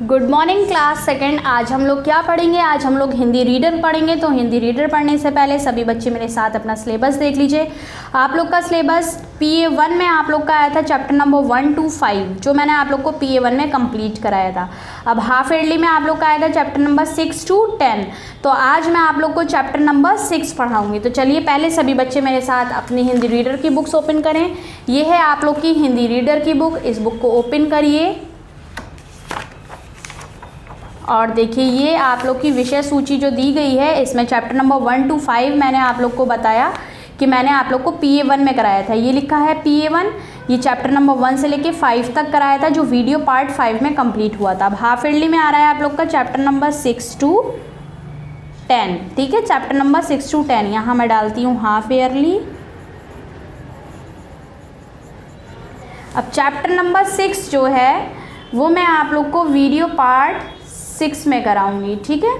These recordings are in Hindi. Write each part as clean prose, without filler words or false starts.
Good morning class second. आज हम लोग क्या पढ़ेंगे? आज हम लोग हिंदी रीडर पढ़ेंगे। तो हिंदी रीडर पढ़ने से पहले सभी बच्चे मेरे साथ अपना सिलेबस देख लीजिए। आप लोग का सिलेबस PA1 में आप लोग का आया था चैप्टर नंबर 1 to 5, जो मैंने आप लोग को PA1 में कंप्लीट कराया था। अब हाफ ईयरली में आप लोग का आएगा चैप्टर नंबर 6 to 10। तो आज मैं आप लोग को चैप्टर नंबर 6 पढ़ाऊँगी। तो चलिए पहले सभी बच्चे मेरे साथ अपनी हिंदी रीडर की बुक्स ओपन करें। ये है आप लोग की हिंदी रीडर की बुक। इस बुक को ओपन करिए और देखिए ये आप लोग की विषय सूची जो दी गई है, इसमें चैप्टर नंबर 1 to 5 मैंने आप लोग को बताया कि मैंने आप लोग को PA1 में कराया था। ये लिखा है PA1। ये चैप्टर नंबर 1 से लेके 5 तक कराया था, जो वीडियो पार्ट 5 में कंप्लीट हुआ था। अब हाफ ईयरली में आ रहा है आप लोग का चैप्टर नंबर 6 to 10। ठीक है, चैप्टर नंबर 6 to 10 यहाँ मैं डालती हूँ हाफ ईयरली। अब चैप्टर नंबर 6 जो है वो मैं आप लोग को वीडियो पार्ट 6 में कराऊंगी। ठीक है,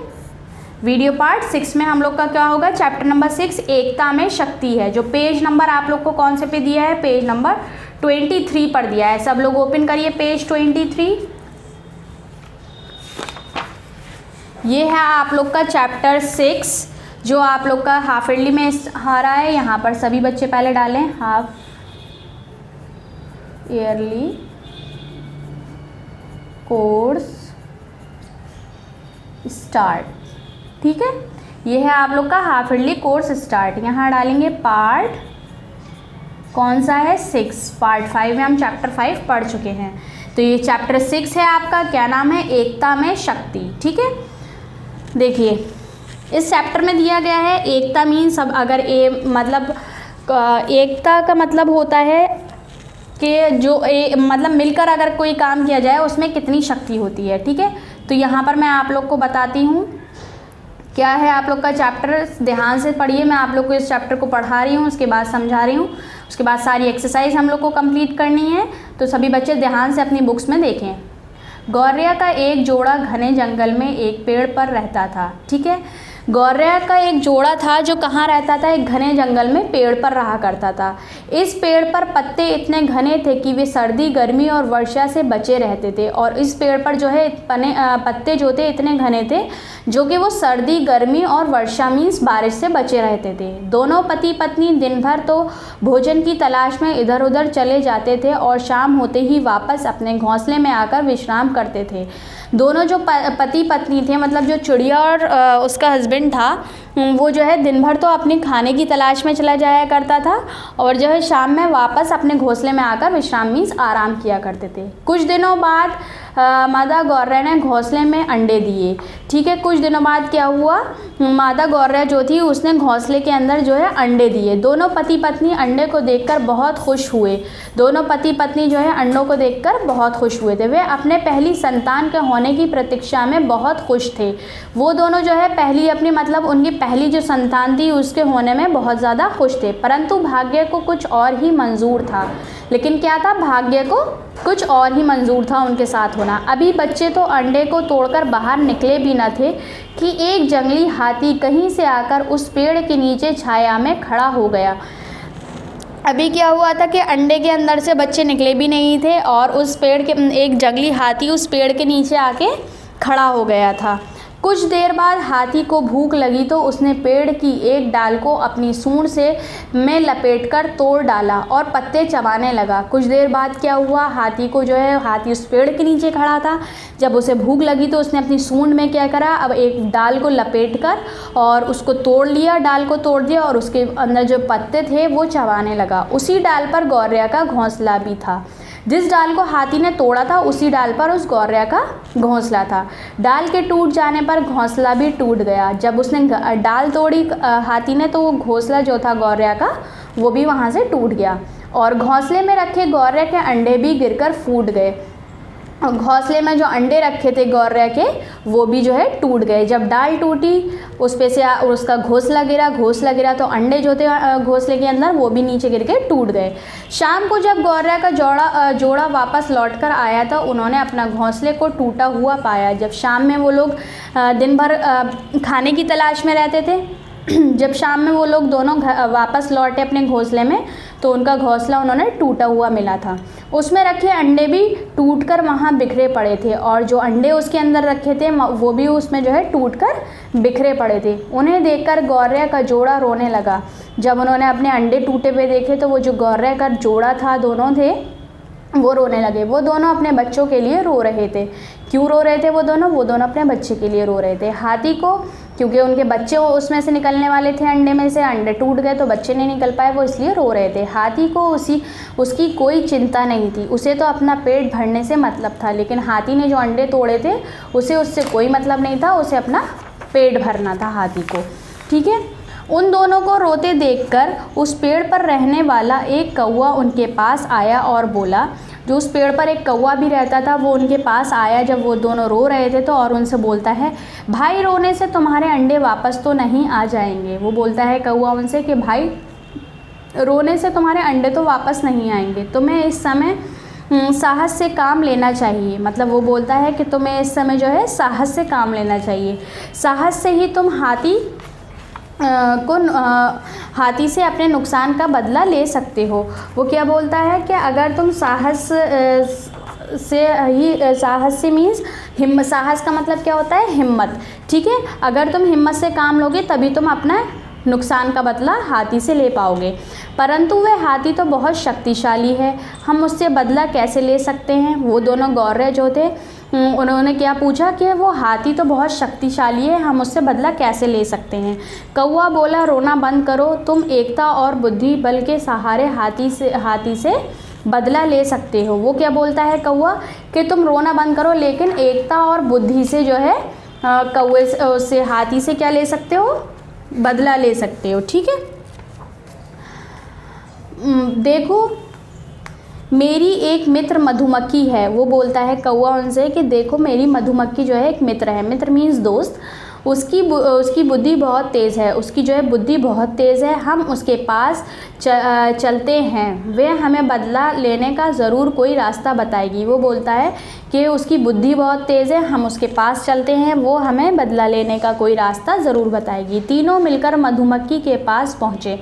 वीडियो पार्ट 6 में हम लोग का क्या होगा? चैप्टर नंबर 6 एकता में शक्ति है। जो पेज नंबर आप लोग को कौन से पे दिया है? पेज नंबर 23 पर दिया है। सब लोग ओपन करिए पेज 23। ये है आप लोग का चैप्टर 6 जो आप लोग का हाफ ईयरली में आ रहा है। यहाँ पर सभी बच्चे पहले डालें हाफ ईयरली कोर्स स्टार्ट। ठीक है, ये है आप लोग का हाफ ईयरली कोर्स स्टार्ट। यहाँ डालेंगे पार्ट कौन सा है? 6। पार्ट 5 में हम चैप्टर 5 पढ़ चुके हैं। तो ये चैप्टर 6 है आपका। क्या नाम है? एकता में शक्ति। ठीक है, देखिए इस चैप्टर में दिया गया है एकता मीन्स, अब अगर मतलब एकता का मतलब होता है कि जो मतलब मिलकर अगर कोई काम किया जाए उसमें कितनी शक्ति होती है। ठीक है, तो यहाँ पर मैं आप लोग को बताती हूँ क्या है आप लोग का चैप्टर। ध्यान से पढ़िए, मैं आप लोग को इस चैप्टर को पढ़ा रही हूँ, उसके बाद समझा रही हूँ, उसके बाद सारी एक्सरसाइज हम लोग को कंप्लीट करनी है। तो सभी बच्चे ध्यान से अपनी बुक्स में देखें। गौरैया का एक जोड़ा घने जंगल में एक पेड़ पर रहता था। ठीक है, गौरैया का एक जोड़ा था जो कहाँ रहता था? एक घने जंगल में पेड़ पर रहा करता था। इस पेड़ पर पत्ते इतने घने थे कि वे सर्दी, गर्मी और वर्षा से बचे रहते थे। और इस पेड़ पर जो है पत्ते जो थे इतने घने थे जो कि वो सर्दी, गर्मी और वर्षा मीन्स बारिश से बचे रहते थे। दोनों पति पत्नी दिन भर तो भोजन की तलाश में इधर उधर चले जाते थे और शाम होते ही वापस अपने घोंसले में आकर विश्राम करते थे। दोनों जो पति पत्नी थे, मतलब जो चिड़िया और उसका हस्बैंड था, वो जो है दिन भर तो अपने खाने की तलाश में चला जाया करता था और जो है शाम में वापस अपने घोंसले में आकर विश्राम मीन्स आराम किया करते थे। कुछ दिनों बाद मादा गौरैया ने घोंसले में अंडे दिए। ठीक है, कुछ दिनों बाद क्या हुआ? मादा गौरैया जो थी उसने घोंसले के अंदर जो है अंडे दिए। दोनों पति पत्नी अंडे को देखकर बहुत खुश हुए। दोनों पति पत्नी जो है अंडों को देखकर बहुत खुश हुए थे। वे अपने पहली संतान के होने की प्रतीक्षा में बहुत खुश थे। वो दोनों जो है पहली अपनी मतलब उनकी पहली जो संतान थी उसके होने में बहुत ज़्यादा खुश थे। परंतु भाग्य को कुछ और ही मंजूर था। लेकिन क्या था? भाग्य को कुछ और ही मंजूर था उनके साथ होना। अभी बच्चे तो अंडे को तोड़कर बाहर निकले भी न थे कि एक जंगली हाथी कहीं से आकर उस पेड़ के नीचे छाया में खड़ा हो गया। अभी क्या हुआ था कि अंडे के अंदर से बच्चे निकले भी नहीं थे और उस पेड़ के एक जंगली हाथी उस पेड़ के नीचे आके खड़ा हो गया था। कुछ देर बाद हाथी को भूख लगी तो उसने पेड़ की एक डाल को अपनी सूंड से में लपेटकर तोड़ डाला और पत्ते चबाने लगा। कुछ देर बाद क्या हुआ? हाथी को जो है, हाथी उस पेड़ के नीचे खड़ा था, जब उसे भूख लगी तो उसने अपनी सूंड में क्या करा? अब एक डाल को लपेटकर और उसको तोड़ लिया, डाल को तोड़ दिया और उसके अंदर जो पत्ते थे वो चबाने लगा। उसी डाल पर गौरैया का घोंसला भी था। जिस डाल को हाथी ने तोड़ा था उसी डाल पर उस गौरैया का घोंसला था। डाल के टूट जाने पर घोंसला भी टूट गया। जब उसने डाल तोड़ी हाथी ने तो वो घोंसला जो था गौरैया का वो भी वहाँ से टूट गया और घोंसले में रखे गौरैया के अंडे भी गिरकर फूट गए। घोंसले में जो अंडे रखे थे गौरैया के वो भी जो है टूट गए। जब डाल टूटी उस पे से उसका घोंसला गिरा तो अंडे जो थे घोंसले के अंदर वो भी नीचे गिर के टूट गए। शाम को जब गौरैया का जोड़ा वापस लौटकर आया तो उन्होंने अपना घोंसले को टूटा हुआ पाया। जब शाम में वो लोग दिन भर खाने की तलाश में रहते थे जब शाम में वो लोग दोनों वापस लौटे अपने घोंसले में तो उनका घोंसला उन्होंने टूटा हुआ मिला था। उसमें रखे अंडे भी टूटकर वहाँ बिखरे पड़े थे और जो अंडे उसके अंदर रखे थे वो भी उसमें जो है टूटकर बिखरे पड़े थे। उन्हें देखकर गौरैया का जोड़ा रोने लगा। जब उन्होंने अपने अंडे टूटे हुए देखे तो वो जो गौरैया का जोड़ा था, दोनों थे, वो रोने लगे। वो दोनों अपने बच्चों के लिए रो रहे थे। क्यों रो रहे थे वो दोनों अपने बच्चे के लिए रो रहे थे। हाथी को, क्योंकि उनके बच्चे उसमें से निकलने वाले थे, अंडे में से अंडे टूट गए तो बच्चे नहीं निकल पाए, वो इसलिए रो रहे थे। हाथी को उसकी कोई चिंता नहीं थी, उसे तो अपना पेट भरने से मतलब था। लेकिन हाथी ने जो अंडे तोड़े थे उसे उससे कोई मतलब नहीं था, उसे अपना पेट भरना था हाथी को। ठीक है। उन दोनों को रोते देखकर उस पेड़ पर रहने वाला एक कौवा उनके पास आया और बोला। जो उस पेड़ पर एक कौवा भी रहता था वो उनके पास आया जब वो दोनों रो रहे थे, तो और उनसे बोलता है, भाई रोने से तुम्हारे अंडे वापस तो नहीं आ जाएंगे। वो बोलता है कौवा उनसे कि भाई रोने से तुम्हारे अंडे तो वापस नहीं आएंगे, तुम्हें इस समय साहस से काम लेना चाहिए। मतलब वो बोलता है कि तुम्हें इस समय जो है साहस से काम लेना चाहिए। साहस से ही तुम हाथी से अपने नुकसान का बदला ले सकते हो। वो क्या बोलता है कि अगर तुम साहस से मीन्स हिम्मत, साहस का मतलब क्या होता है, हिम्मत। ठीक है। अगर तुम हिम्मत से काम लोगे तभी तुम अपना नुकसान का बदला हाथी से ले पाओगे। परंतु वह हाथी तो बहुत शक्तिशाली है, हम उससे बदला कैसे ले सकते हैं। वो दोनों गौरैया जो थे उन्होंने क्या पूछा कि वो हाथी तो बहुत शक्तिशाली है, हम उससे बदला कैसे ले सकते हैं। कौवा बोला, रोना बंद करो, तुम एकता और बुद्धि बल के सहारे हाथी से बदला ले सकते हो। वो क्या बोलता है कौवा कि तुम रोना बंद करो, लेकिन एकता और बुद्धि से जो है कौवे से हाथी से क्या ले सकते हो, बदला ले सकते हो। ठीक है। देखो मेरी एक मित्र मधुमक्खी है। वो बोलता है कौवा उनसे कि देखो मेरी मधुमक्खी जो है एक मित्र है। मित्र मीन्स दोस्त। उसकी बुद्धि बहुत तेज़ है, उसकी जो है बुद्धि बहुत तेज़ है। हम उसके पास चलते हैं, वे हमें बदला लेने का ज़रूर कोई रास्ता बताएगी। वो बोलता है कि उसकी बुद्धि बहुत तेज़ है, हम उसके पास चलते हैं, वो हमें बदला लेने का कोई रास्ता ज़रूर बताएगी। तीनों मिलकर मधुमक्खी के पास पहुँचे।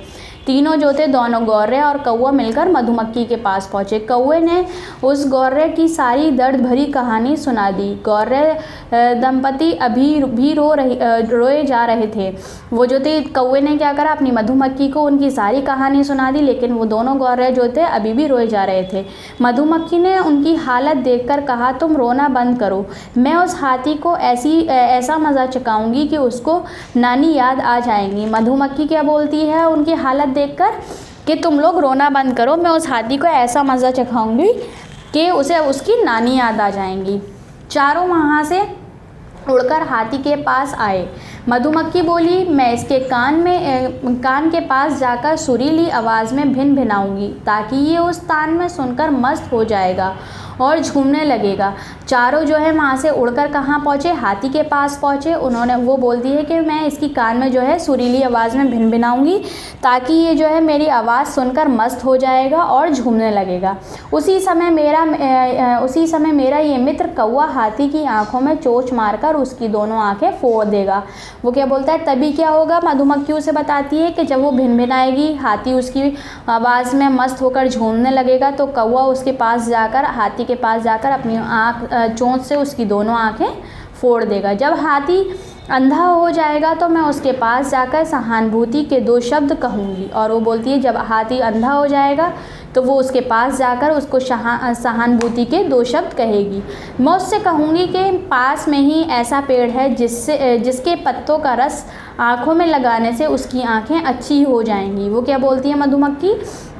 तीनों जो थे, दोनों गौरैया और कौवा मिलकर मधुमक्खी के पास पहुँचे। कौवे ने उस गौरैया की सारी दर्द भरी कहानी सुना दी। गौरैया दंपति अभी भी रोए जा रहे थे। वो जो थे, कौवे ने क्या करा, अपनी मधुमक्खी को उनकी सारी कहानी सुना दी, लेकिन वो दोनों गौरैया जो थे अभी भी रोए जा रहे थे। मधुमक्खी ने उनकी हालत देखकर कहा, तुम रोना बंद करो, मैं उस हाथी को ऐसा मज़ा चखाऊंगी कि उसको नानी याद आ जाएंगी। मधुमक्खी क्या बोलती है उनकी हालत देखकर कि तुम लोग रोना बंद करो, मैं उस हाथी को ऐसा मज़ा चखाऊंगी कि उसे उसकी नानी याद आ जाएंगी। चारों वहाँ से उड़कर हाथी के पास आए। मधुमक्खी बोली, मैं इसके कान के पास जाकर सुरीली आवाज़ में भिनभिनाऊंगी ताकि ये उस तान में सुनकर मस्त हो जाएगा और झूमने लगेगा। चारों जो है वहाँ से उड़कर कहाँ पहुँचे, हाथी के पास पहुँचे। वो बोलती है कि मैं इसकी कान में जो है सुरीली आवाज़ में भिनभिनाऊंगी ताकि ये जो है मेरी आवाज़ सुनकर मस्त हो जाएगा और झूमने लगेगा। उसी समय मेरा ये मित्र कौवा हाथी की आंखों में चोंच मारकर उसकी दोनों आंखें फोड़ देगा। वो क्या बोलता है, तभी क्या होगा, मधुमक्खी उसे बताती है कि जब वो भिनभिनाएगी, हाथी उसकी आवाज़ में मस्त होकर झूमने लगेगा, तो कौवा उसके पास जाकर, हाथी के पास जाकर अपनी चोंच से उसकी दोनों आंखें फोड़ देगा। जब हाथी अंधा हो जाएगा तो मैं उसके पास जाकर सहानुभूति के 2 शब्द कहूँगी। और वो बोलती है जब हाथी अंधा हो जाएगा तो वो उसके पास जाकर उसको सहानुभूति के 2 शब्द कहेगी। मैं उससे कहूँगी कि पास में ही ऐसा पेड़ है जिसके पत्तों का रस आँखों में लगाने से उसकी आँखें अच्छी हो जाएंगी। वो क्या बोलती है मधुमक्खी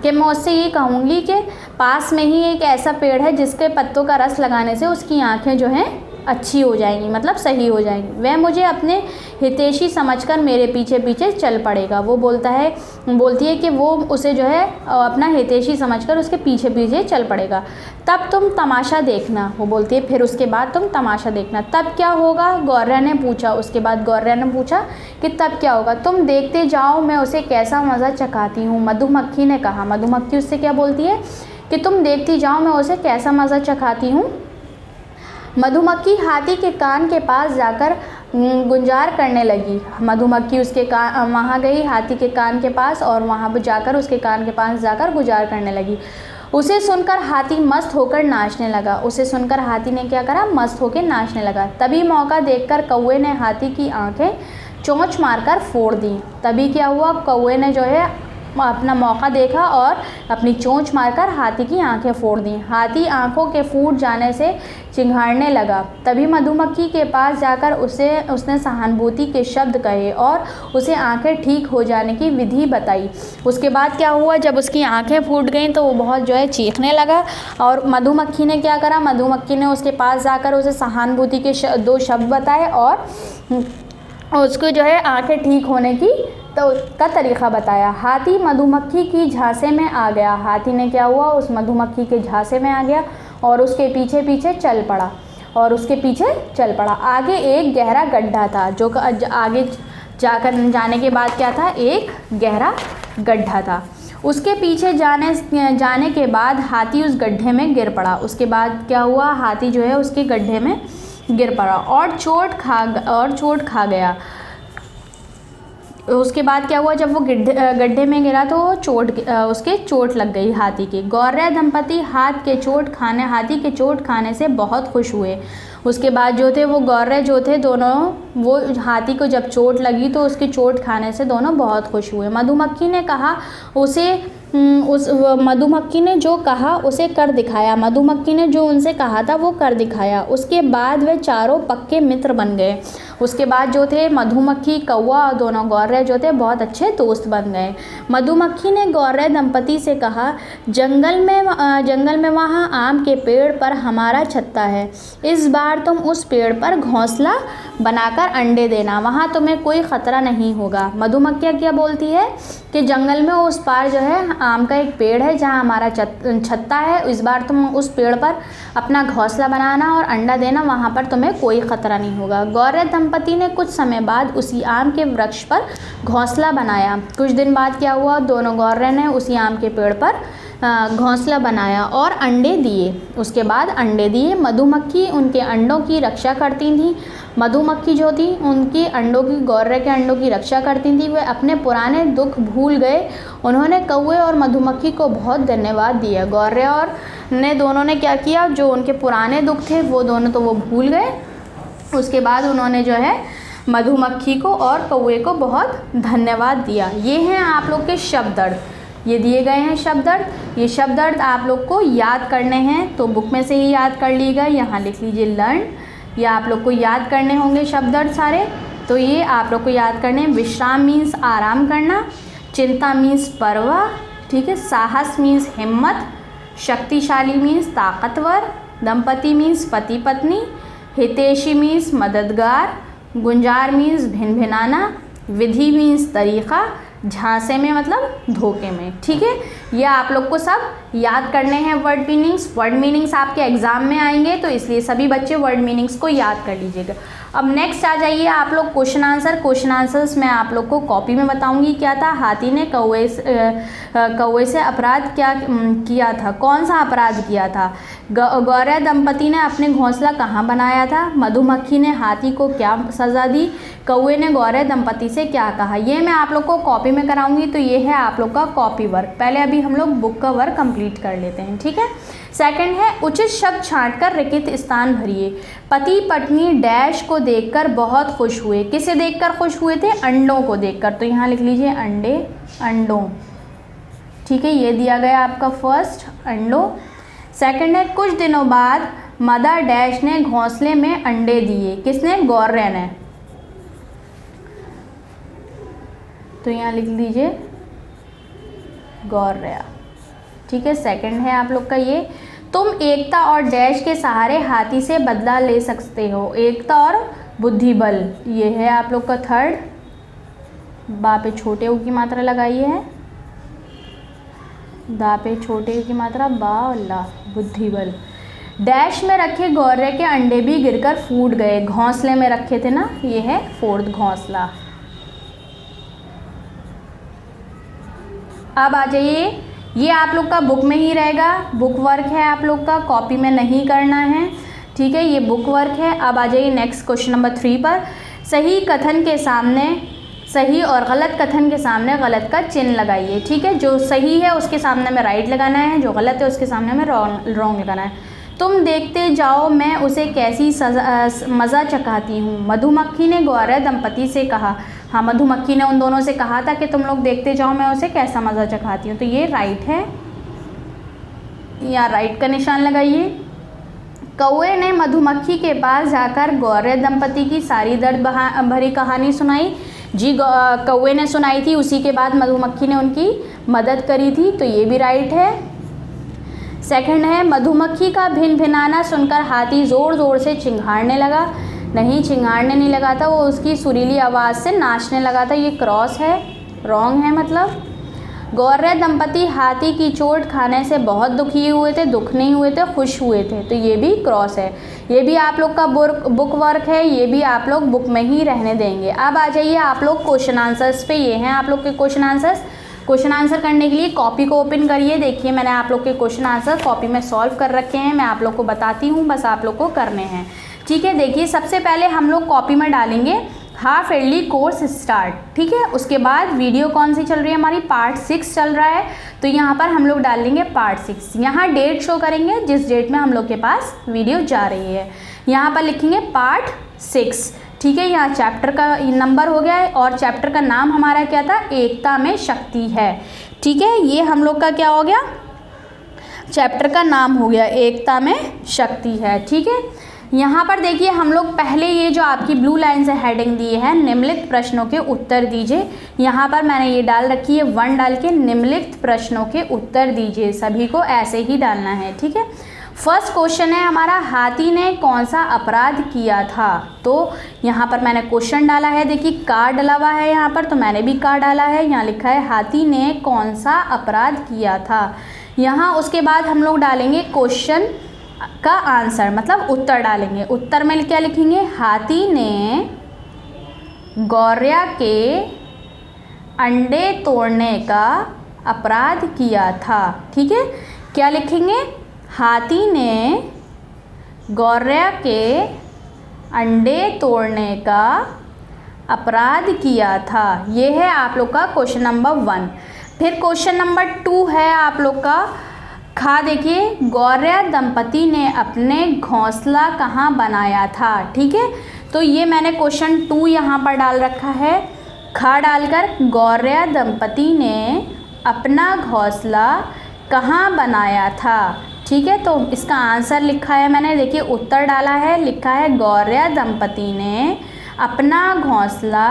कि मैं उससे ये कहूँगी कि पास में ही एक ऐसा पेड़ है जिसके पत्तों का रस लगाने से उसकी आँखें जो हैं अच्छी हो जाएंगी, मतलब सही हो जाएंगी। वह मुझे अपने हितैषी समझकर मेरे पीछे पीछे चल पड़ेगा। वो बोलती है कि वो उसे जो है अपना हितैषी समझकर उसके पीछे पीछे चल पड़ेगा। तब तुम तमाशा देखना। वो बोलती है फिर उसके बाद तुम तमाशा देखना। तब क्या होगा, गौरैया ने पूछा। उसके बाद गौरैया ने पूछा कि तब क्या होगा। तुम देखते जाओ, मैं उसे कैसा मज़ा चखाती हूँ, मधुमक्खी ने कहा। मधुमक्खी उससे क्या बोलती है कि तुम देखती जाओ, मैं उसे कैसा मज़ा चखाती हूँ। मधुमक्खी हाथी के कान के पास जाकर गुंजार करने लगी। मधुमक्खी उसके वहाँ गई हाथी के कान के पास और वहाँ पर जाकर उसके कान के पास जाकर गुंजार करने लगी। उसे सुनकर हाथी मस्त होकर नाचने लगा। उसे सुनकर हाथी ने क्या करा, मस्त होकर नाचने लगा। तभी मौका देखकर कौवे ने हाथी की आंखें चोंच मारकर फोड़ दी। तभी क्या हुआ, कौवे ने जो है अपना मौका देखा और अपनी चोंच मारकर हाथी की आंखें फोड़ दी। हाथी आंखों के फूट जाने से चिंघाड़ने लगा। तभी मधुमक्खी के पास जाकर उसने सहानुभूति के शब्द कहे और उसे आंखें ठीक हो जाने की विधि बताई। उसके बाद क्या हुआ, जब उसकी आंखें फूट गईं तो वो बहुत जो है चीखने लगा। और मधुमक्खी ने क्या करा, मधुमक्खी ने उसके पास जाकर उसे सहानुभूति के 2 शब्द बताए और उसको जो है आंखें ठीक होने की का तरीक़ा बताया। हाथी मधुमक्खी की झांसे में आ गया। हाथी ने क्या हुआ, उस मधुमक्खी के झांसे में आ गया और उसके पीछे पीछे चल पड़ा। आगे एक गहरा गड्ढा था, जो आगे जाने के बाद क्या था, एक गहरा गड्ढा था। उसके पीछे जाने के बाद हाथी उस गड्ढे में गिर पड़ा। उसके बाद क्या हुआ, हाथी जो है उसके गड्ढे में गिर पड़ा और चोट खा गया। उसके बाद क्या हुआ, जब वो गड्ढे में गिरा तो उसके चोट लग गई हाथी के। गौर्य दंपति हाथी के चोट खाने से बहुत खुश हुए। उसके बाद जो थे वो गौर्य जो थे दोनों, वो हाथी को जब चोट लगी तो उसके चोट खाने से दोनों बहुत खुश हुए। मधुमक्खी ने जो कहा उसे कर दिखाया। मधुमक्खी ने जो उनसे कहा था वो कर दिखाया। उसके बाद वे चारों पक्के मित्र बन गए। उसके बाद जो थे मधुमक्खी, कौवा और दोनों गौर्य जो थे बहुत अच्छे दोस्त बन गए। मधुमक्खी ने गौर्य दंपति से कहा, जंगल में वहाँ आम के पेड़ पर हमारा छत्ता है। इस बार तुम उस पेड़ पर घोंसला बनाकर अंडे देना, वहाँ तुम्हें कोई ख़तरा नहीं होगा। मधुमक्खियाँ क्या बोलती है कि जंगल में उस पार जो है आम का एक पेड़ है जहाँ हमारा छत्ता है। इस बार तुम उस पेड़ पर अपना घोंसला बनाना और अंडा देना, वहाँ पर तुम्हें कोई ख़तरा नहीं होगा। गौर्य दंपति ने कुछ समय बाद उसी आम के वृक्ष पर घोंसला बनाया। कुछ दिन बाद क्या हुआ, दोनों गौर्य ने उसी आम के पेड़ पर घोंसला बनाया और अंडे दिए। उसके बाद अंडे दिए। मधुमक्खी उनके अंडों की रक्षा करती थी। मधुमक्खी जो थी उनके अंडों की, गौर्य के अंडों की रक्षा करती थी। वे अपने पुराने दुख भूल गए। उन्होंने कौवे और मधुमक्खी को बहुत धन्यवाद दिया। गौर्य और दोनों ने क्या किया, जो उनके पुराने दुख थे वो दोनों तो वो भूल गए। उसके बाद उन्होंने जो है मधुमक्खी को और कौवे को बहुत धन्यवाद दिया। ये हैं आप लोग के शब्द अर्थ, ये दिए गए हैं शब्द अर्थ। ये शब्द अर्थ आप लोग को याद करने हैं तो बुक में से ही याद कर लीजिएगा। यहाँ लिख लीजिए लर्न, या आप लोग को याद करने होंगे शब्द अर्थ सारे, तो ये आप लोग को याद करने। विश्राम मीन्स आराम करना, चिंता मीन्स परवाह, ठीक है। साहस मीन्स हिम्मत, शक्तिशाली मीन्स ताकतवर, दंपति मीन्स पति पत्नी, हितैषी मीन्स मददगार, गुंजार मीन्स भिनभिनाना, विधि मीन्स तरीक़ा, झांसे में मतलब धोखे में, ठीक है। ये आप लोग को सब याद करने हैं वर्ड मीनिंग्स। वर्ड मीनिंग्स आपके एग्जाम में आएंगे तो इसलिए सभी बच्चे वर्ड मीनिंग्स को याद कर लीजिएगा। अब नेक्स्ट आ जाइए आप लोग क्वेश्चन आंसर। क्वेश्चन आंसर्स मैं आप लोग को कॉपी में बताऊंगी। क्या था, हाथी ने कौवे से अपराध क्या किया था, कौन सा अपराध किया था। गौर्य दंपति ने अपने घोंसला कहाँ बनाया था। मधुमक्खी ने हाथी को क्या सज़ा दी। कौवे ने गौर्य दंपति से क्या कहा। ये मैं आप लोग को कॉपी में कराऊंगी। तो ये है आप लोग का कॉपी वर्क। पहले अभी हम लोग बुक का वर्क कंप्लीट कर लेते हैं, ठीक है। सेकंड है उचित शब्द छांटकर रिक्त स्थान भरिए। पति पत्नी डैश को देखकर बहुत खुश हुए। किसे देखकर खुश हुए थे, अंडों को देखकर। तो यहाँ लिख लीजिए अंडे, अंडों, ठीक है। ये दिया गया आपका फर्स्ट, अंडों। सेकंड है कुछ दिनों बाद मदर डैश ने घोंसले में अंडे दिए। किसने, गौर्य ने। तो यहाँ लिख लीजिए गौर्य, ठीक है। सेकंड है आप लोग का ये, तुम एकता और डैश के सहारे हाथी से बदला ले सकते हो। एकता और बुद्धिबल, ये है आप लोग का थर्ड। बा पे छोटे ऊ की मात्रा लगाइए है, दा पे छोटे ऊ की मात्रा, बा और ला, बुद्धिबल। डैश में रखे गौर्य के अंडे भी गिरकर फूट गए। घोंसले में रखे थे ना, ये है फोर्थ घोंसला। अब आ जाइए, ये आप लोग का बुक में ही रहेगा, बुक वर्क है आप लोग का, कॉपी में नहीं करना है, ठीक है। ये बुक वर्क है। अब आ जाइए नेक्स्ट क्वेश्चन नंबर 3 पर। सही कथन के सामने सही और गलत कथन के सामने गलत का चिन्ह लगाइए। ठीक है, जो सही है उसके सामने में राइट लगाना है, जो गलत है उसके सामने में रॉन्ग लगाना है। तुम देखते जाओ मैं उसे कैसी मज़ा चखाती हूँ, मधुमक्खी ने गौरव दंपति से कहा। हाँ, मधुमक्खी ने उन दोनों से कहा था कि तुम लोग देखते जाओ मैं उसे कैसा मज़ा चखाती हूँ, तो ये राइट है, यहाँ राइट का निशान लगाइए। कौवे ने मधुमक्खी के पास जाकर गौरव दंपति की सारी दर्द भरी कहानी सुनाई। जी, कौवे ने सुनाई थी, उसी के बाद मधुमक्खी ने उनकी मदद करी थी, तो ये भी राइट है। सेकंड है, मधुमक्खी का भिनभिनाना सुनकर हाथी ज़ोर ज़ोर से चिंघाड़ने लगा। नहीं, चिंघाड़ने नहीं लगा था, वो उसकी सुरीली आवाज़ से नाचने लगा था, ये क्रॉस है, रॉन्ग है मतलब। गौरव दंपति हाथी की चोट खाने से बहुत दुखी हुए थे, दुख नहीं हुए थे, खुश हुए थे, तो ये भी क्रॉस है। ये भी आप लोग का बुक वर्क है, ये भी आप लोग बुक में ही रहने देंगे। अब आ जाइए आप लोग क्वेश्चन आंसर्स पे। ये हैं आप लोग के क्वेश्चन आंसर्स। क्वेश्चन आंसर करने के लिए कॉपी को ओपन करिए। देखिए, मैंने आप लोग के क्वेश्चन आंसर कॉपी में सॉल्व कर रखे हैं, मैं आप लोग को बताती हूँ, बस आप लोग को करने हैं। ठीक है, देखिए सबसे पहले हम लोग कॉपी में डालेंगे हाफ ईयरली कोर्स स्टार्ट। ठीक है, उसके बाद वीडियो कौन सी चल रही है हमारी, पार्ट 6 चल रहा है, तो यहाँ पर हम लोग डाल लेंगे पार्ट 6। यहाँ डेट शो करेंगे जिस डेट में हम लोग के पास वीडियो जा रही है, यहाँ पर लिखेंगे पार्ट 6। ठीक है, यहाँ चैप्टर का नंबर हो गया है और चैप्टर का नाम हमारा क्या था, एकता में शक्ति है। ठीक है, ये हम लोग का क्या हो गया, चैप्टर का नाम हो गया एकता में शक्ति है। ठीक है, यहाँ पर देखिए हम लोग पहले ये जो आपकी ब्लू लाइन से हेडिंग दी है, निम्नलिखित प्रश्नों के उत्तर दीजिए। यहाँ पर मैंने ये डाल रखी है 1 डाल के, निम्नलिखित प्रश्नों के उत्तर दीजिए, सभी को ऐसे ही डालना है। ठीक है, फर्स्ट क्वेश्चन है हमारा, हाथी ने कौन सा अपराध किया था, तो यहाँ पर मैंने क्वेश्चन डाला है, देखिए का डला हुआ है यहाँ पर, तो मैंने भी का डाला है। यहाँ लिखा है हाथी ने कौन सा अपराध किया था। यहाँ उसके बाद हम लोग डालेंगे क्वेश्चन का आंसर, मतलब उत्तर डालेंगे। उत्तर में क्या लिखेंगे, हाथी ने गौरैया के अंडे तोड़ने का अपराध किया था। ठीक है, क्या लिखेंगे, हाथी ने गौरैया के अंडे तोड़ने का अपराध किया था। ये है आप लोग का क्वेश्चन नंबर 1। फिर क्वेश्चन नंबर 2 है आप लोग का, खा देखिए, गौरैया दंपति ने अपने घोंसला कहाँ बनाया था। ठीक है, तो ये मैंने क्वेश्चन 2 यहाँ पर डाल रखा है, खा डालकर गौरैया दंपति ने अपना घोंसला कहाँ बनाया था। ठीक है, तो इसका आंसर लिखा है मैंने, देखिए उत्तर डाला है, लिखा है गौरैया दंपति ने अपना घोंसला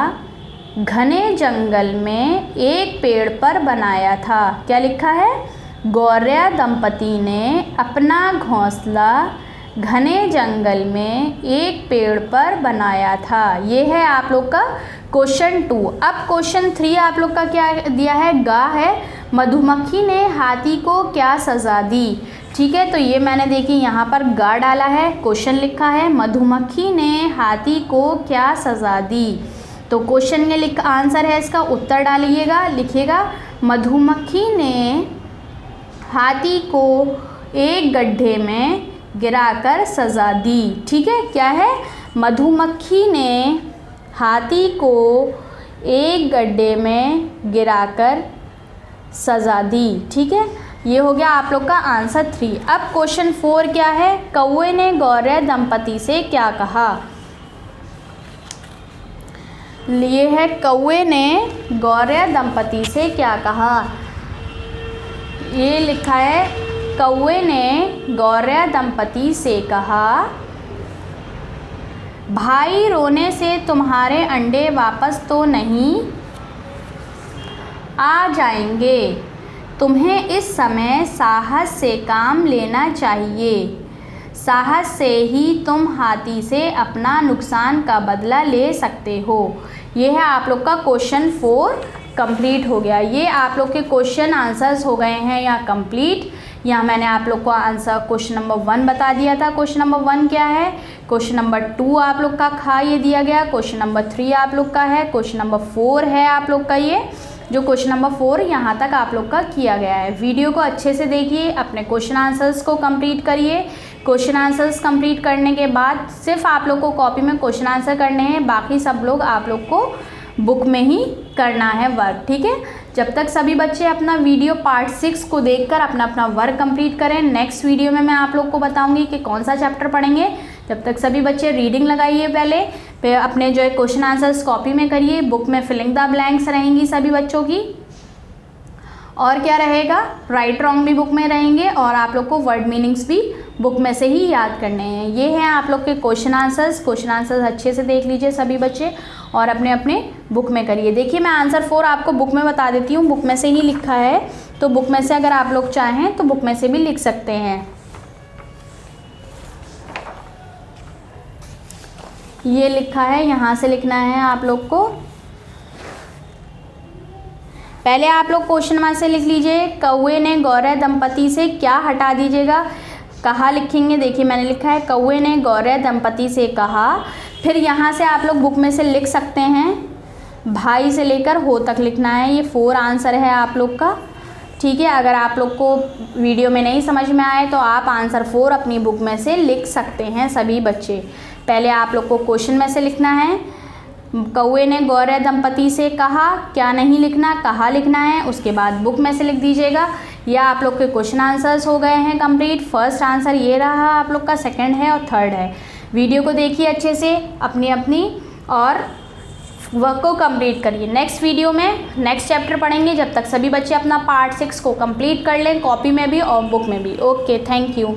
घने जंगल में एक पेड़ पर बनाया था। क्या लिखा है, गौरैया दंपति ने अपना घोंसला घने जंगल में एक पेड़ पर बनाया था। ये है आप लोग का क्वेश्चन 2। अब क्वेश्चन 3 आप लोग का क्या दिया है, गा है, मधुमक्खी ने हाथी को क्या सज़ा दी। ठीक है, तो ये मैंने देखिए यहाँ पर गा डाला है, क्वेश्चन लिखा है मधुमक्खी ने हाथी को क्या सज़ा दी, तो क्वेश्चन में आंसर है इसका, उत्तर डालिएगा, लिखिएगा मधुमक्खी ने हाथी को एक गड्ढे में गिराकर सज़ा दी। ठीक है, क्या है, मधुमक्खी ने हाथी को एक गड्ढे में गिराकर सज़ा दी। ठीक है, ये हो गया आप लोग का आंसर 3। अब क्वेश्चन 4 क्या है, कौवे ने गौरैया दंपति से क्या कहा। ये है कौवे ने गौरैया दंपति से क्या कहा, ये लिखा है, कौवे ने गौरैया दंपति से कहा, भाई रोने से तुम्हारे अंडे वापस तो नहीं आ जाएंगे, तुम्हें इस समय साहस से काम लेना चाहिए, साहस से ही तुम हाथी से अपना नुकसान का बदला ले सकते हो। ये है आप लोग का क्वेश्चन 4 कंप्लीट हो गया। ये आप लोग के क्वेश्चन आंसर्स हो गए हैं यहाँ कंप्लीट। यहाँ मैंने आप लोग को आंसर क्वेश्चन नंबर 1 बता दिया था। क्वेश्चन नंबर 1 क्या है, क्वेश्चन नंबर 2 आप लोग का खा ये दिया गया, क्वेश्चन नंबर 3 आप लोग का है, क्वेश्चन नंबर 4 है आप लोग का, ये जो क्वेश्चन नंबर 4 यहाँ तक आप लोग का किया गया है। वीडियो को अच्छे से देखिए, अपने क्वेश्चन आंसर्स को कंप्लीट करिए, क्वेश्चन आंसर्स कंप्लीट करने के बाद सिर्फ आप लोग को कॉपी में क्वेश्चन आंसर करने हैं, बाकी सब लोग आप लोग को बुक में ही करना है वर्क, ठीक है। जब तक सभी बच्चे अपना वीडियो पार्ट 6 को देखकर अपना अपना वर्क कंप्लीट करें, नेक्स्ट वीडियो में मैं आप लोग को बताऊंगी कि कौन सा चैप्टर पढ़ेंगे। जब तक सभी बच्चे रीडिंग लगाइए, पहले अपने जो है क्वेश्चन आंसर्स कॉपी में करिए, बुक में फिलिंग द ब्लैंक्स रहेंगी सभी बच्चों की, और क्या रहेगा, राइट रॉन्ग भी बुक में रहेंगे, और आप लोग को वर्ड मीनिंग्स भी बुक में से ही याद करने हैं। ये हैं आप लोग के क्वेश्चन आंसर्स अच्छे से देख लीजिए सभी बच्चे और अपने अपने बुक में करिए। देखिए मैं आंसर 4 आपको बुक में बता देती हूँ, बुक में से ही लिखा है, तो बुक में से अगर आप लोग चाहें तो बुक में से भी लिख सकते हैं। ये लिखा है, यहाँ से लिखना है आप लोग को। पहले आप लोग क्वेश्चन मार्क से लिख लीजिए, कौवे ने गौरव दंपति से क्या हटा दीजिएगा, कहा लिखेंगे। देखिए मैंने लिखा है कौवे ने गौरव दंपति से कहा, फिर यहाँ से आप लोग बुक में से लिख सकते हैं, भाई से लेकर हो तक लिखना है। ये 4 आंसर है आप लोग का, ठीक है। अगर आप लोग को वीडियो में नहीं समझ में आए तो आप आंसर 4 अपनी बुक में से लिख सकते हैं सभी बच्चे। पहले आप लोग को क्वेश्चन में से लिखना है, कौवे ने गौरव दंपति से कहा, क्या नहीं लिखना, कहा लिखना है, उसके बाद बुक में से लिख दीजिएगा। यह आप लोग के क्वेश्चन आंसर्स हो गए हैं कंप्लीट। फर्स्ट आंसर ये रहा आप लोग का, सेकंड है और थर्ड है। वीडियो को देखिए अच्छे से अपनी और वर्क को कंप्लीट करिए। नेक्स्ट वीडियो में नेक्स्ट चैप्टर पढ़ेंगे, जब तक सभी बच्चे अपना पार्ट 6 को कंप्लीट कर लें, कॉपी में भी और बुक में भी। Okay, thank you.